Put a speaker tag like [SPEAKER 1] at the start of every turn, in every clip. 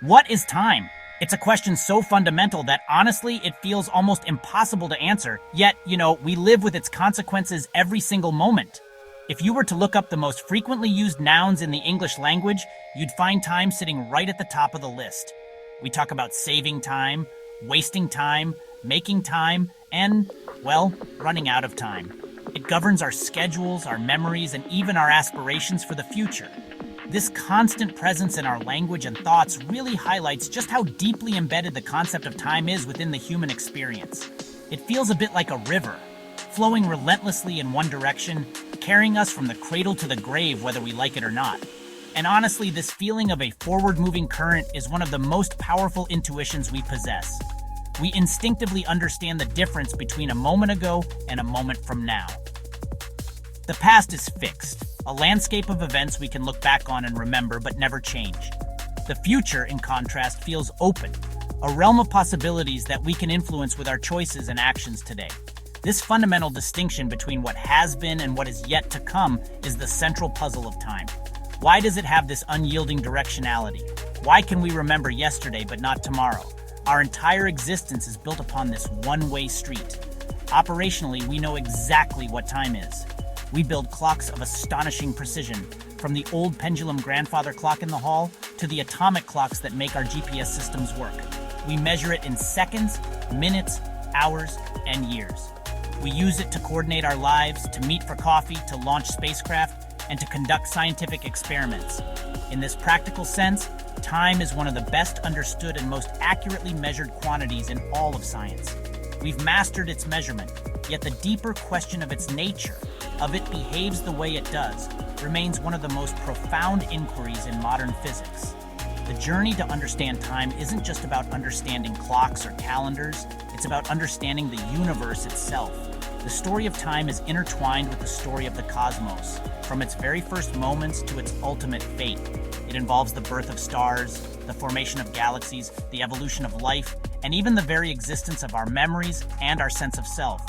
[SPEAKER 1] What is time? It's a question so fundamental that honestly, it feels almost impossible to answer. Yet, we live with its consequences every single moment. If you were to look up the most frequently used nouns in the English language, you'd find time sitting right at the top of the list. We talk about saving time, wasting time, making time, and, well, running out of time. It governs our schedules, our memories, and even our aspirations for the future. This constant presence in our language and thoughts really highlights just how deeply embedded the concept of time is within the human experience. It feels a bit like a river, flowing relentlessly in one direction, carrying us from the cradle to the grave whether we like it or not. And honestly, this feeling of a forward-moving current is one of the most powerful intuitions we possess. We instinctively understand the difference between a moment ago and a moment from now. The past is fixed, a landscape of events we can look back on and remember but never change. The future, in contrast, feels open, a realm of possibilities that we can influence with our choices and actions today. This fundamental distinction between what has been and what is yet to come is the central puzzle of time. Why does it have this unyielding directionality? Why can we remember yesterday but not tomorrow? Our entire existence is built upon this one-way street. Operationally, we know exactly what time is. We build clocks of astonishing precision, from the old pendulum grandfather clock in the hall to the atomic clocks that make our GPS systems work. We measure it in seconds, minutes, hours, and years. We use it to coordinate our lives, to meet for coffee, to launch spacecraft, and to conduct scientific experiments. In this practical sense, time is one of the best understood and most accurately measured quantities in all of science. We've mastered its measurement, yet the deeper question of its nature, of it behaves the way it does, remains one of the most profound inquiries in modern physics. The journey to understand time isn't just about understanding clocks or calendars, it's about understanding the universe itself. The story of time is intertwined with the story of the cosmos, from its very first moments to its ultimate fate. It involves the birth of stars, the formation of galaxies, the evolution of life, and even the very existence of our memories and our sense of self.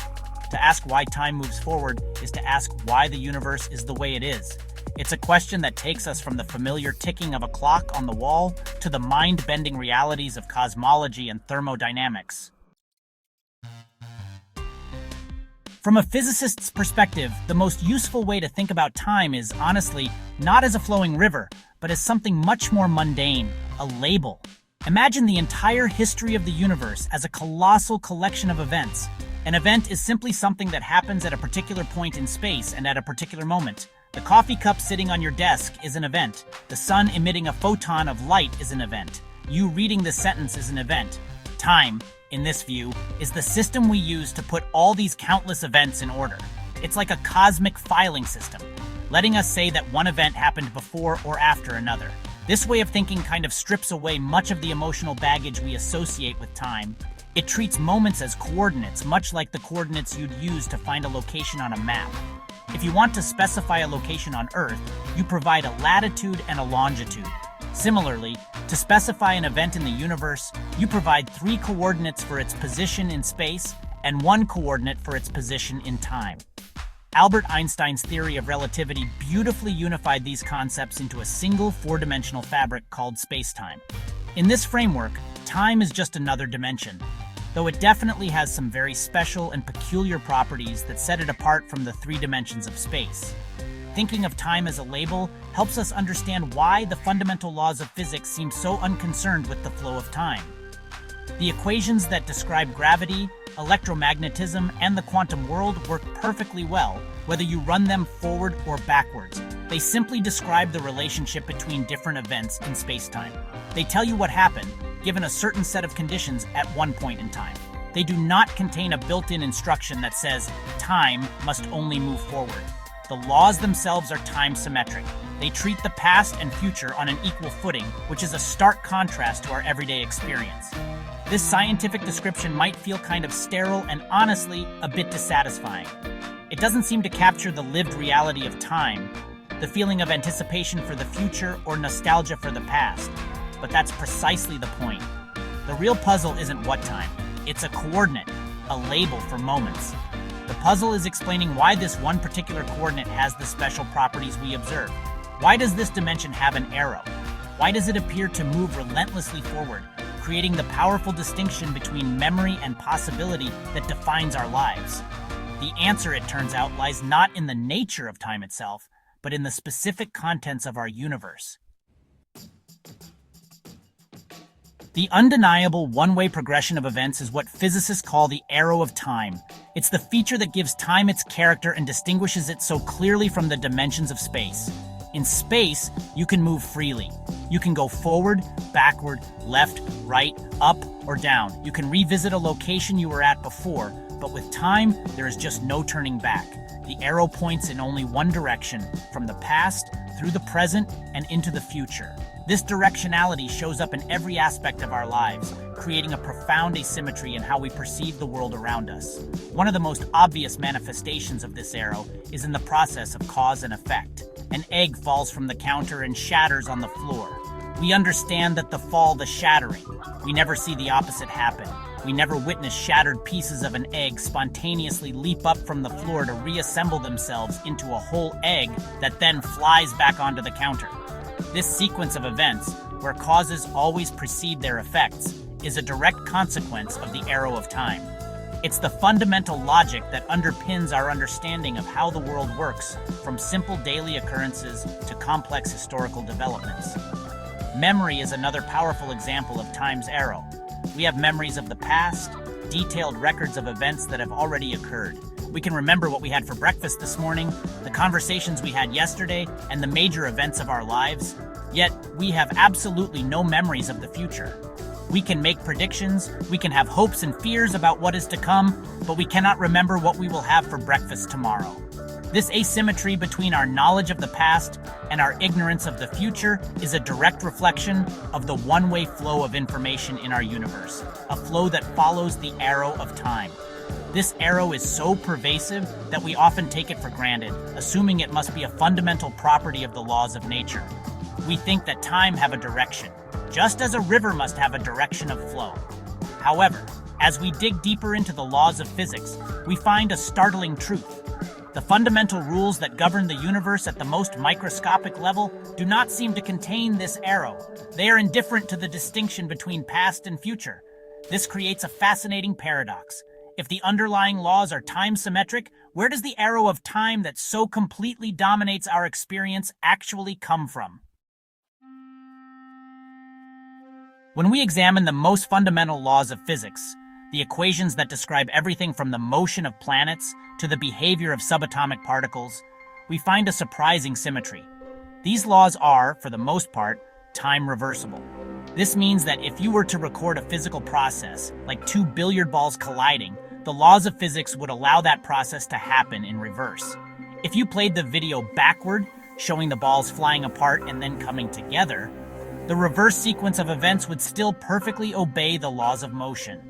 [SPEAKER 1] To ask why time moves forward is to ask why the universe is the way it is. It's a question that takes us from the familiar ticking of a clock on the wall to the mind-bending realities of cosmology and thermodynamics. From a physicist's perspective, the most useful way to think about time is, honestly, not as a flowing river, but as something much more mundane, a label. Imagine the entire history of the universe as a colossal collection of events. An event is simply something that happens at a particular point in space and at a particular moment. The coffee cup sitting on your desk is an event. The sun emitting a photon of light is an event. You reading this sentence is an event. Time, in this view, is the system we use to put all these countless events in order. It's like a cosmic filing system, letting us say that one event happened before or after another. This way of thinking kind of strips away much of the emotional baggage we associate with time. It treats moments as coordinates, much like the coordinates you'd use to find a location on a map. If you want to specify a location on Earth, you provide a latitude and a longitude. Similarly, to specify an event in the universe, you provide 3 coordinates for its position in space and 1 coordinate for its position in time. Albert Einstein's theory of relativity beautifully unified these concepts into a single 4-dimensional fabric called space-time. In this framework, time is just another dimension, though it definitely has some very special and peculiar properties that set it apart from the 3 dimensions of space. Thinking of time as a label helps us understand why the fundamental laws of physics seem so unconcerned with the flow of time. The equations that describe gravity, electromagnetism, and the quantum world work perfectly well, whether you run them forward or backwards. They simply describe the relationship between different events in space-time. They tell you what happened, given a certain set of conditions at one point in time. They do not contain a built-in instruction that says time must only move forward. The laws themselves are time-symmetric. They treat the past and future on an equal footing, which is a stark contrast to our everyday experience. This scientific description might feel kind of sterile and honestly a bit dissatisfying. It doesn't seem to capture the lived reality of time, the feeling of anticipation for the future or nostalgia for the past. But that's precisely the point. The real puzzle isn't what time. It's a coordinate, a label for moments. The puzzle is explaining why this one particular coordinate has the special properties we observe. Why does this dimension have an arrow? Why does it appear to move relentlessly forward, creating the powerful distinction between memory and possibility that defines our lives? The answer, it turns out, lies not in the nature of time itself, but in the specific contents of our universe. The undeniable one-way progression of events is what physicists call the arrow of time. It's the feature that gives time its character and distinguishes it so clearly from the dimensions of space. In space, you can move freely. You can go forward, backward, left, right, up, or down. You can revisit a location you were at before, but with time, there is just no turning back. The arrow points in only one direction, from the past, through the present, and into the future. This directionality shows up in every aspect of our lives, creating a profound asymmetry in how we perceive the world around us. One of the most obvious manifestations of this arrow is in the process of cause and effect. An egg falls from the counter and shatters on the floor. We understand that the fall, the shattering. We never see the opposite happen. We never witness shattered pieces of an egg spontaneously leap up from the floor to reassemble themselves into a whole egg that then flies back onto the counter. This sequence of events, where causes always precede their effects, is a direct consequence of the arrow of time. It's the fundamental logic that underpins our understanding of how the world works, from simple daily occurrences to complex historical developments. Memory is another powerful example of time's arrow. We have memories of the past, detailed records of events that have already occurred. We can remember what we had for breakfast this morning, the conversations we had yesterday, and the major events of our lives. Yet, we have absolutely no memories of the future. We can make predictions, we can have hopes and fears about what is to come, but we cannot remember what we will have for breakfast tomorrow. This asymmetry between our knowledge of the past and our ignorance of the future is a direct reflection of the one-way flow of information in our universe, a flow that follows the arrow of time. This arrow is so pervasive that we often take it for granted, assuming it must be a fundamental property of the laws of nature. We think that time have a direction, just as a river must have a direction of flow. However, as we dig deeper into the laws of physics, we find a startling truth. The fundamental rules that govern the universe at the most microscopic level do not seem to contain this arrow. They are indifferent to the distinction between past and future. This creates a fascinating paradox. If the underlying laws are time-symmetric, where does the arrow of time that so completely dominates our experience actually come from? When we examine the most fundamental laws of physics, the equations that describe everything from the motion of planets to the behavior of subatomic particles, we find a surprising symmetry. These laws are, for the most part, time reversible. This means that if you were to record a physical process, like two billiard balls colliding, the laws of physics would allow that process to happen in reverse. If you played the video backward, showing the balls flying apart and then coming together, the reverse sequence of events would still perfectly obey the laws of motion.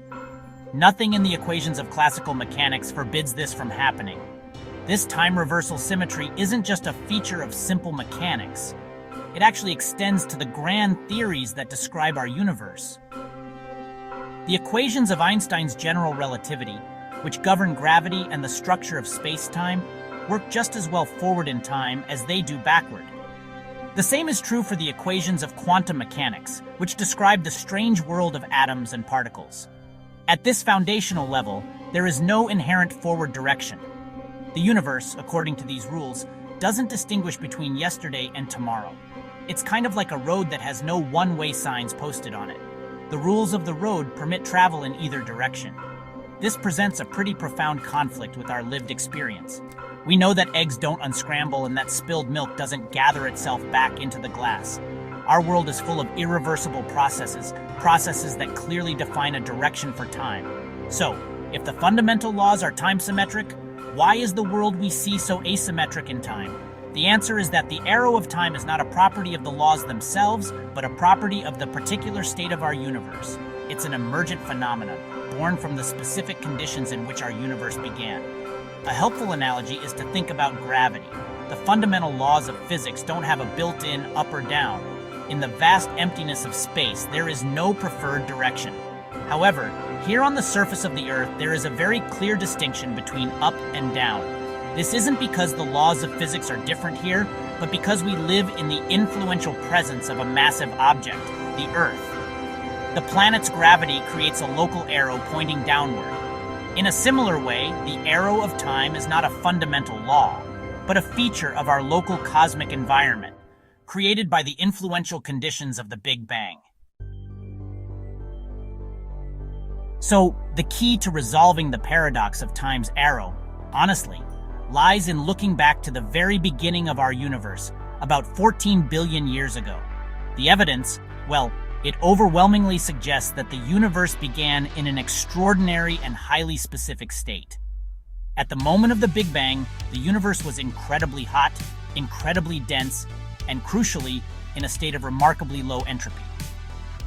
[SPEAKER 1] Nothing in the equations of classical mechanics forbids this from happening. This time reversal symmetry isn't just a feature of simple mechanics. It actually extends to the grand theories that describe our universe. The equations of Einstein's general relativity, which govern gravity and the structure of space-time, work just as well forward in time as they do backward. The same is true for the equations of quantum mechanics, which describe the strange world of atoms and particles. At this foundational level, there is no inherent forward direction. The universe, according to these rules, doesn't distinguish between yesterday and tomorrow. It's kind of like a road that has no one-way signs posted on it. The rules of the road permit travel in either direction. This presents a pretty profound conflict with our lived experience. We know that eggs don't unscramble and that spilled milk doesn't gather itself back into the glass. Our world is full of irreversible processes that clearly define a direction for time. So, if the fundamental laws are time-symmetric, why is the world we see so asymmetric in time? The answer is that the arrow of time is not a property of the laws themselves, but a property of the particular state of our universe. It's an emergent phenomenon, born from the specific conditions in which our universe began. A helpful analogy is to think about gravity. The fundamental laws of physics don't have a built-in up or down. In the vast emptiness of space, there is no preferred direction. However, here on the surface of the Earth, there is a very clear distinction between up and down. This isn't because the laws of physics are different here, but because we live in the influential presence of a massive object, the Earth. The planet's gravity creates a local arrow pointing downward. In a similar way, the arrow of time is not a fundamental law, but a feature of our local cosmic environment, created by the influential conditions of the Big Bang. So, the key to resolving the paradox of time's arrow, honestly, lies in looking back to the very beginning of our universe, about 14 billion years ago. The evidence, well, it overwhelmingly suggests that the universe began in an extraordinary and highly specific state. At the moment of the Big Bang, the universe was incredibly hot, incredibly dense, and crucially, in a state of remarkably low entropy.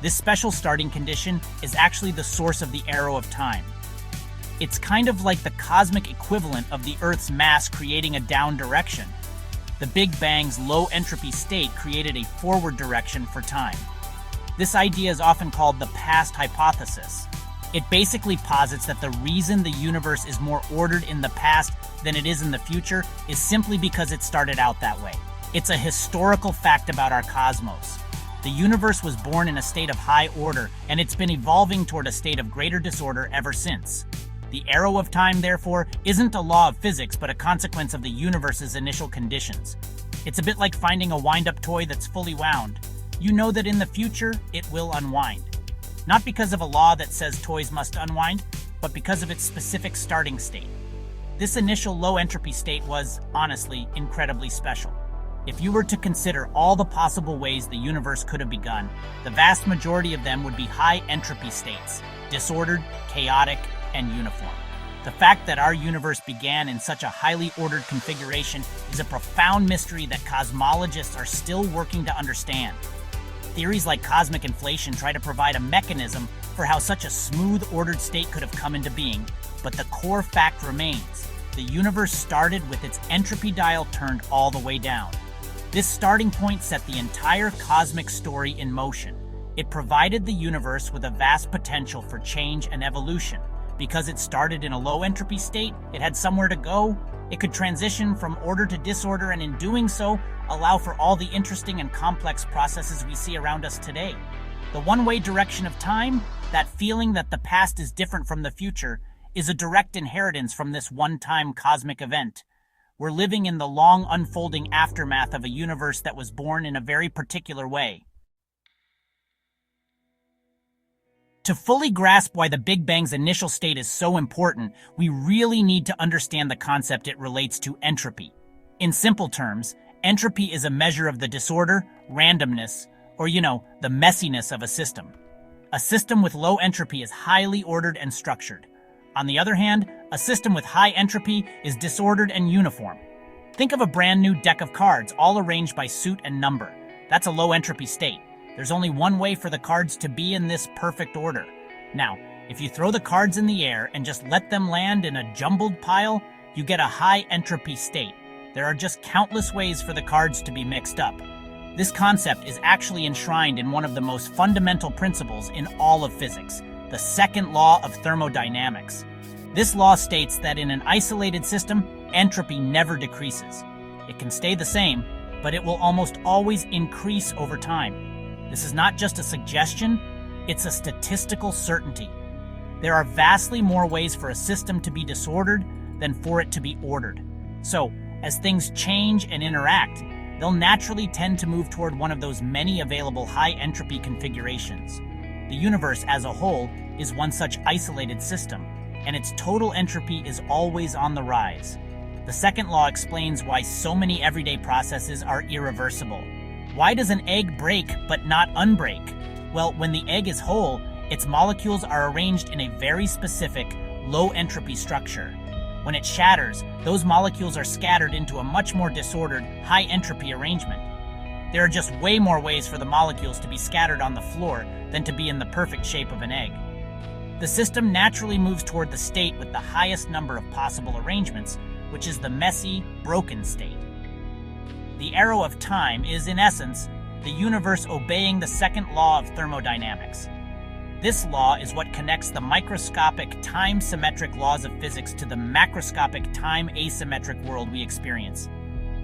[SPEAKER 1] This special starting condition is actually the source of the arrow of time. It's kind of like the cosmic equivalent of the Earth's mass creating a down direction. The Big Bang's low entropy state created a forward direction for time. This idea is often called the past hypothesis. It basically posits that the reason the universe is more ordered in the past than it is in the future is simply because it started out that way. It's a historical fact about our cosmos. The universe was born in a state of high order, and it's been evolving toward a state of greater disorder ever since. The arrow of time, therefore, isn't a law of physics, but a consequence of the universe's initial conditions. It's a bit like finding a wind-up toy that's fully wound. You know that in the future, it will unwind. Not because of a law that says toys must unwind, but because of its specific starting state. This initial low entropy state was, honestly, incredibly special. If you were to consider all the possible ways the universe could have begun, the vast majority of them would be high entropy states, disordered, chaotic, and uniform. The fact that our universe began in such a highly ordered configuration is a profound mystery that cosmologists are still working to understand. Theories like cosmic inflation try to provide a mechanism for how such a smooth, ordered state could have come into being, but the core fact remains. The universe started with its entropy dial turned all the way down. This starting point set the entire cosmic story in motion. It provided the universe with a vast potential for change and evolution. Because it started in a low entropy state, it had somewhere to go. It could transition from order to disorder, and in doing so, allow for all the interesting and complex processes we see around us today. The one-way direction of time, that feeling that the past is different from the future, is a direct inheritance from this one-time cosmic event. We're living in the long unfolding aftermath of a universe that was born in a very particular way. To fully grasp why the Big Bang's initial state is so important, we really need to understand the concept it relates to entropy. In simple terms, entropy is a measure of the disorder, randomness, or the messiness of a system. A system with low entropy is highly ordered and structured. On the other hand, a system with high entropy is disordered and uniform. Think of a brand new deck of cards, all arranged by suit and number. That's a low entropy state. There's only one way for the cards to be in this perfect order. Now, if you throw the cards in the air and just let them land in a jumbled pile, you get a high entropy state. There are just countless ways for the cards to be mixed up. This concept is actually enshrined in one of the most fundamental principles in all of physics, the second law of thermodynamics. This law states that in an isolated system, entropy never decreases. It can stay the same, but it will almost always increase over time. This is not just a suggestion, it's a statistical certainty. There are vastly more ways for a system to be disordered than for it to be ordered. So, as things change and interact, they'll naturally tend to move toward one of those many available high entropy configurations. The universe as a whole is one such isolated system, and its total entropy is always on the rise. The second law explains why so many everyday processes are irreversible. Why does an egg break but not unbreak? Well, when the egg is whole, its molecules are arranged in a very specific, low entropy structure. When it shatters, those molecules are scattered into a much more disordered, high entropy arrangement. There are just way more ways for the molecules to be scattered on the floor than to be in the perfect shape of an egg. The system naturally moves toward the state with the highest number of possible arrangements, which is the messy, broken state. The arrow of time is, in essence, the universe obeying the second law of thermodynamics. This law is what connects the microscopic time-symmetric laws of physics to the macroscopic time-asymmetric world we experience.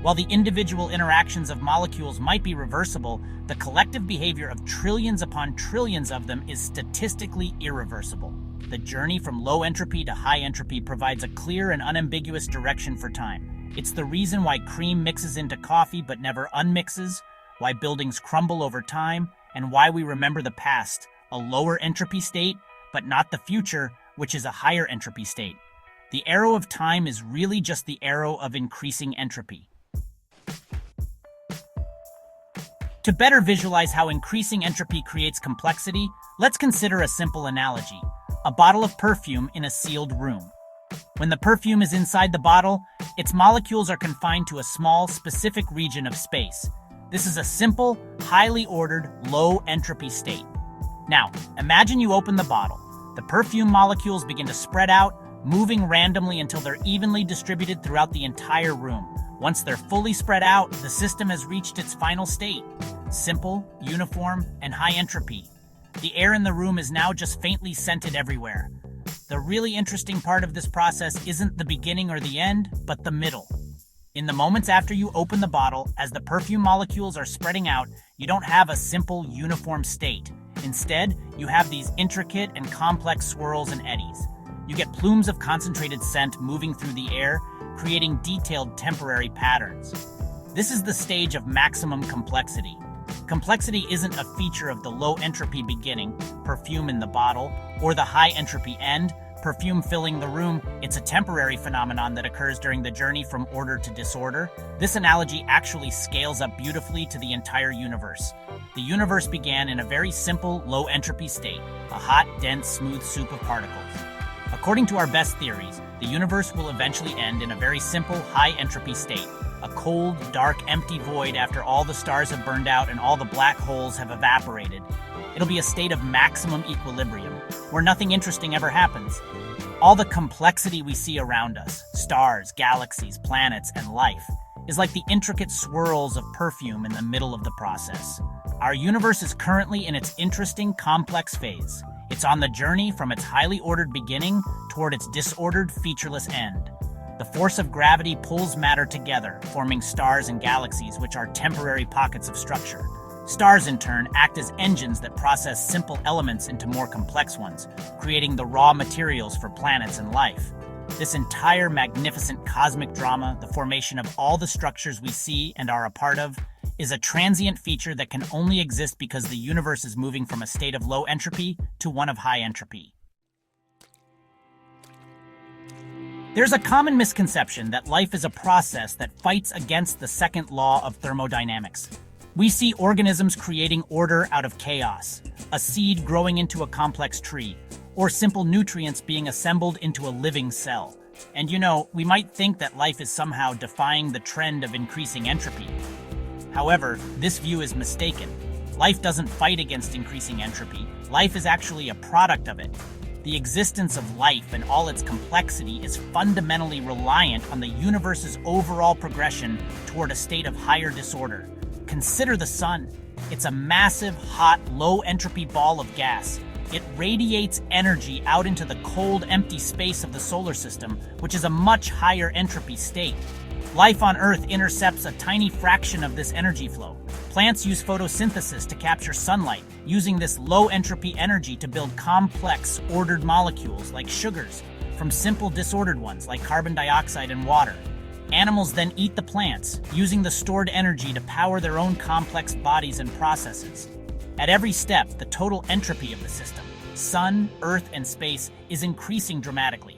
[SPEAKER 1] While the individual interactions of molecules might be reversible, the collective behavior of trillions upon trillions of them is statistically irreversible. The journey from low entropy to high entropy provides a clear and unambiguous direction for time. It's the reason why cream mixes into coffee but never unmixes, why buildings crumble over time, and why we remember the past, a lower entropy state, but not the future, which is a higher entropy state. The arrow of time is really just the arrow of increasing entropy. To better visualize how increasing entropy creates complexity, let's consider a simple analogy: a bottle of perfume in a sealed room. When the perfume is inside the bottle, its molecules are confined to a small, specific region of space. This is a simple, highly ordered, low entropy state. Now, imagine you open the bottle. The perfume molecules begin to spread out, moving randomly until they're evenly distributed throughout the entire room. Once they're fully spread out, the system has reached its final state: simple, uniform, and high entropy. The air in the room is now just faintly scented everywhere. The really interesting part of this process isn't the beginning or the end, but the middle. In the moments after you open the bottle, as the perfume molecules are spreading out, you don't have a simple, uniform state. Instead, you have these intricate and complex swirls and eddies. You get plumes of concentrated scent moving through the air, creating detailed temporary patterns. This is the stage of maximum complexity. Complexity isn't a feature of the low entropy beginning, perfume in the bottle, or the high entropy end, perfume filling the room. It's a temporary phenomenon that occurs during the journey from order to disorder. This analogy actually scales up beautifully to the entire universe. The universe began in a very simple, low entropy state, a hot, dense, smooth soup of particles. According to our best theories, the universe will eventually end in a very simple, high entropy state, a cold, dark, empty void after all the stars have burned out and all the black holes have evaporated. It'll be a state of maximum equilibrium, where nothing interesting ever happens. All the complexity we see around us, stars, galaxies, planets, and life, is like the intricate swirls of perfume in the middle of the process. Our universe is currently in its interesting, complex phase. It's on the journey from its highly ordered beginning toward its disordered, featureless end. The force of gravity pulls matter together, forming stars and galaxies, which are temporary pockets of structure. Stars, in turn, act as engines that process simple elements into more complex ones, creating the raw materials for planets and life. This entire magnificent cosmic drama, the formation of all the structures we see and are a part of, is a transient feature that can only exist because the universe is moving from a state of low entropy to one of high entropy. There's a common misconception that life is a process that fights against the second law of thermodynamics. We see organisms creating order out of chaos, a seed growing into a complex tree, or simple nutrients being assembled into a living cell. And we might think that life is somehow defying the trend of increasing entropy. However, this view is mistaken. Life doesn't fight against increasing entropy. Life is actually a product of it. The existence of life and all its complexity is fundamentally reliant on the universe's overall progression toward a state of higher disorder. Consider the sun. It's a massive, hot, low-entropy ball of gas. It radiates energy out into the cold, empty space of the solar system, which is a much higher entropy state. Life on Earth intercepts a tiny fraction of this energy flow. Plants use photosynthesis to capture sunlight, using this low-entropy energy to build complex, ordered molecules like sugars, from simple disordered ones like carbon dioxide and water. Animals then eat the plants, using the stored energy to power their own complex bodies and processes. At every step, the total entropy of the system, sun, earth, and space, is increasing dramatically.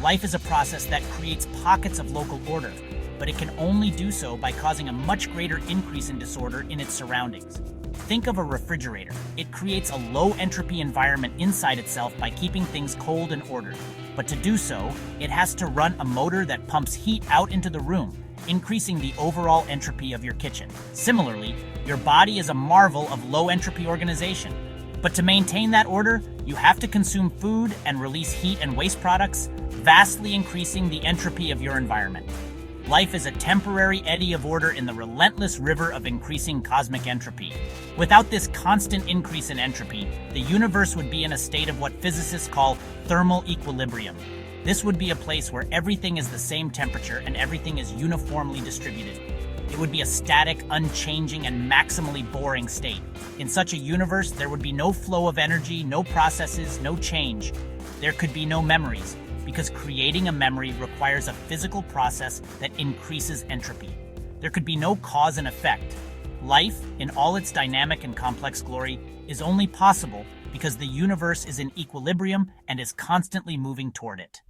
[SPEAKER 1] Life is a process that creates pockets of local order, but it can only do so by causing a much greater increase in disorder in its surroundings. Think of a refrigerator. It creates a low-entropy environment inside itself by keeping things cold and ordered. But to do so, it has to run a motor that pumps heat out into the room, increasing the overall entropy of your kitchen. Similarly, your body is a marvel of low-entropy organization. But to maintain that order, you have to consume food and release heat and waste products, vastly increasing the entropy of your environment. Life is a temporary eddy of order in the relentless river of increasing cosmic entropy. Without this constant increase in entropy, the universe would be in a state of what physicists call thermal equilibrium. This would be a place where everything is the same temperature and everything is uniformly distributed. It would be a static, unchanging, and maximally boring state. In such a universe, there would be no flow of energy, no processes, no change. There could be no memories, because creating a memory requires a physical process that increases entropy. There could be no cause and effect. Life, in all its dynamic and complex glory, is only possible because the universe is in equilibrium and is constantly moving toward it.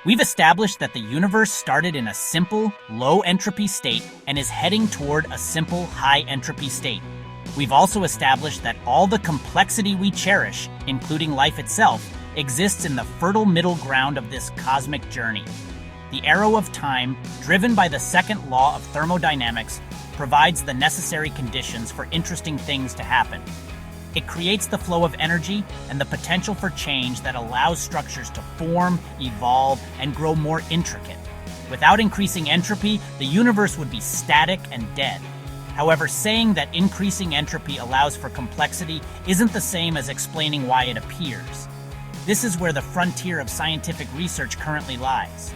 [SPEAKER 1] We've established that the universe started in a simple, low-entropy state and is heading toward a simple, high-entropy state. We've also established that all the complexity we cherish, including life itself, exists in the fertile middle ground of this cosmic journey. The arrow of time, driven by the second law of thermodynamics, provides the necessary conditions for interesting things to happen. It creates the flow of energy and the potential for change that allows structures to form, evolve, and grow more intricate. Without increasing entropy, the universe would be static and dead. However, saying that increasing entropy allows for complexity isn't the same as explaining why it appears. This is where the frontier of scientific research currently lies.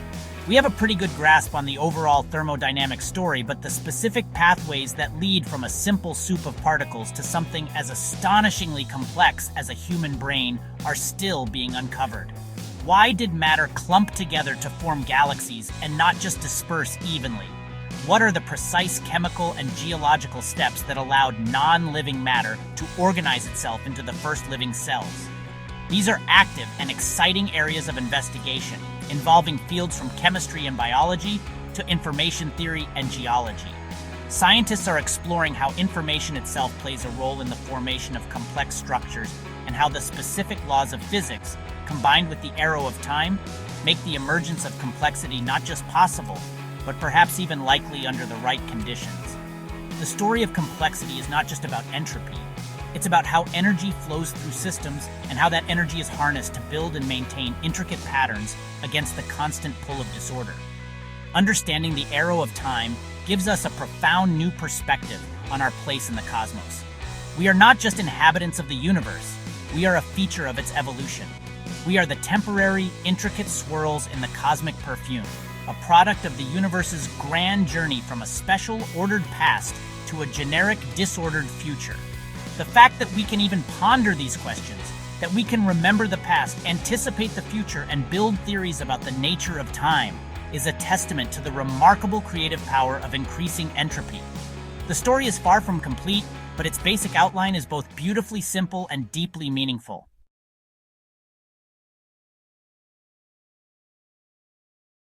[SPEAKER 1] We have a pretty good grasp on the overall thermodynamic story, but the specific pathways that lead from a simple soup of particles to something as astonishingly complex as a human brain are still being uncovered. Why did matter clump together to form galaxies and not just disperse evenly? What are the precise chemical and geological steps that allowed non-living matter to organize itself into the first living cells? These are active and exciting areas of investigation, involving fields from chemistry and biology to information theory and geology. Scientists are exploring how information itself plays a role in the formation of complex structures and how the specific laws of physics, combined with the arrow of time, make the emergence of complexity not just possible, but perhaps even likely under the right conditions. The story of complexity is not just about entropy. It's about how energy flows through systems and how that energy is harnessed to build and maintain intricate patterns against the constant pull of disorder. Understanding the arrow of time gives us a profound new perspective on our place in the cosmos. We are not just inhabitants of the universe, we are a feature of its evolution. We are the temporary, intricate swirls in the cosmic perfume, a product of the universe's grand journey from a special, ordered past to a generic, disordered future. The fact that we can even ponder these questions, that we can remember the past, anticipate the future, and build theories about the nature of time is a testament to the remarkable creative power of increasing entropy. The story is far from complete, but its basic outline is both beautifully simple and deeply meaningful.